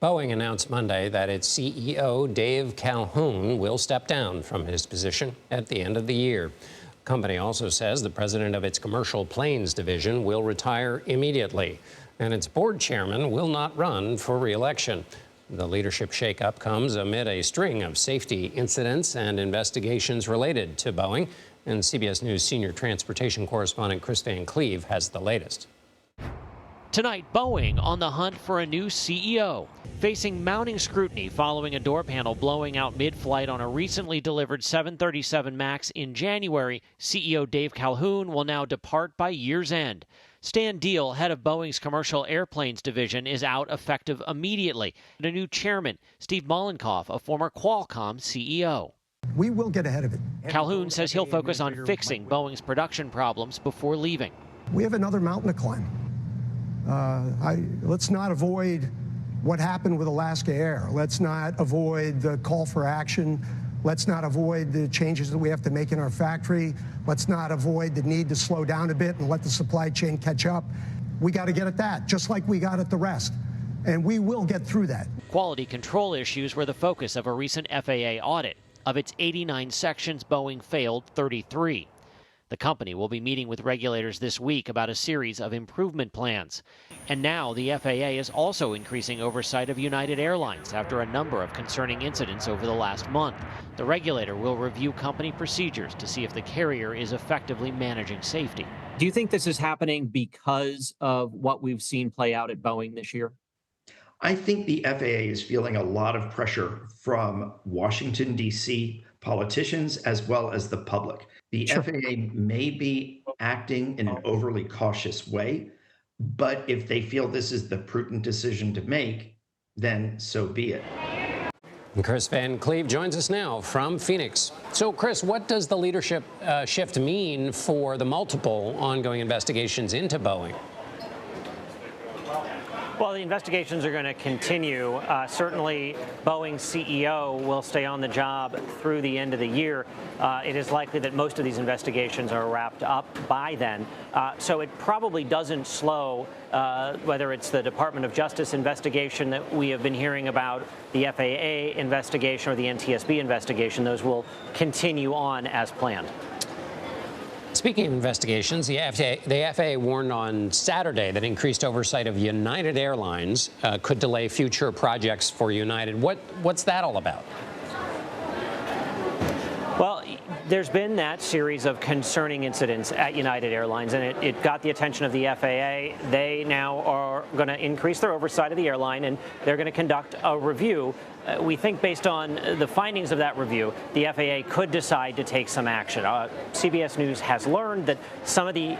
Boeing announced Monday that its CEO, Dave Calhoun, will step down from his position at the end of the year. The company also says the president of its commercial planes division will retire immediately, and its board chairman will not run for re-election. The leadership shakeup comes amid a string of safety incidents and investigations related to Boeing, and CBS News senior transportation correspondent Kris Van Cleave has the latest. Tonight, Boeing on the hunt for a new CEO, facing mounting scrutiny following a door panel blowing out mid-flight on a recently delivered 737 MAX in January. CEO Dave Calhoun will now depart by year's end. Stan Deal, head of Boeing's commercial airplanes division, is out effective immediately. And a new chairman, Steve Mollenkopf, a former Qualcomm CEO. We will get ahead of it. Calhoun says he'll focus on fixing Boeing's production problems before leaving. We have another mountain to climb. Let's not avoid what happened with Alaska Air. Let's not avoid the call for action. Let's not avoid the changes that we have to make in our factory. Let's not avoid the need to slow down a bit and let the supply chain catch up. We got to get at that, just like we got at the rest. And we will get through that. Quality control issues were the focus of a recent FAA audit. Of its 89 sections, Boeing failed 33. The company will be meeting with regulators this week about a series of improvement plans. And now the FAA is also increasing oversight of United Airlines after a number of concerning incidents over the last month. The regulator will review company procedures to see if the carrier is effectively managing safety. Do you think this is happening because of what we've seen play out at Boeing this year? I think the FAA is feeling a lot of pressure from Washington, D.C. politicians as well as the public. The FAA may be acting in an overly cautious way, but if they feel this is the prudent decision to make, then so be it. And Kris Van Cleave joins us now from Phoenix. So, Kris, what does the leadership shift mean for the multiple ongoing investigations into Boeing? Well, the investigations are going to continue. Certainly, Boeing's CEO will stay on the job through the end of the year. It is likely that most of these investigations are wrapped up by then. So it probably doesn't slow, whether it's the Department of Justice investigation that we have been hearing about, the FAA investigation, or the NTSB investigation. Those will continue on as planned. Speaking of investigations, the FAA warned on Saturday that increased oversight of United Airlines could delay future projects for United. What's that all about? Well, there's been that series of concerning incidents at United Airlines, and it got the attention of the FAA. They now are going to increase their oversight of the airline, and they're going to conduct a review. We think based on the findings of that review, the FAA could decide to take some action. CBS News has learned that some of the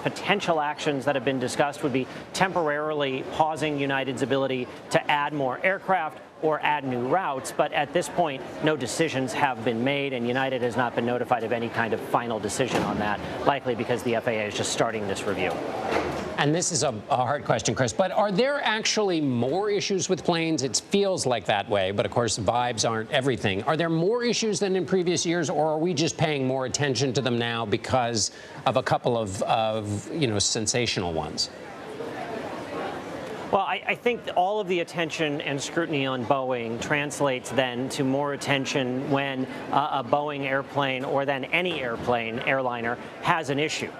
potential actions that have been discussed would be temporarily pausing United's ability to add more aircraft or add new routes, but at this point, no decisions have been made, and United has not been notified of any kind of final decision on that, likely because the FAA is just starting this review. And this is a hard question, Kris, but are there actually more issues with planes? It feels like that way, but of course, vibes aren't everything. Are there more issues than in previous years, or are we just paying more attention to them now because of a couple of sensational ones? Well, I think all of the attention and scrutiny on Boeing translates then to more attention when a Boeing airplane, or then any airliner, has an issue.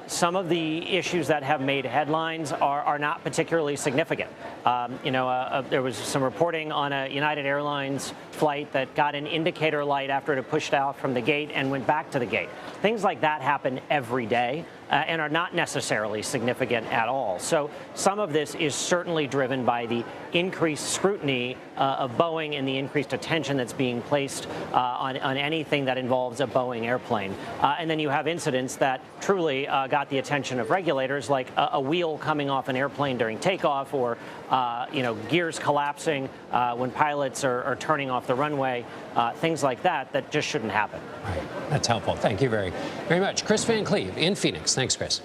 Some of the issues that have made headlines are not particularly significant. There was some reporting on a United Airlines flight that got an indicator light after it had pushed out from the gate and went back to the gate. Things like that happen every day and are not necessarily significant at all. So some of this is certainly driven by the increased scrutiny of Boeing and the increased attention that's being placed on anything that involves a Boeing airplane. And then you have incidents that truly got the attention of regulators, like a wheel coming off an airplane during takeoff, or gears collapsing when pilots are turning off the runway, things like that just shouldn't happen. Right. That's helpful. Thank you very much. Kris Van Cleave in Phoenix. Thanks, Kris.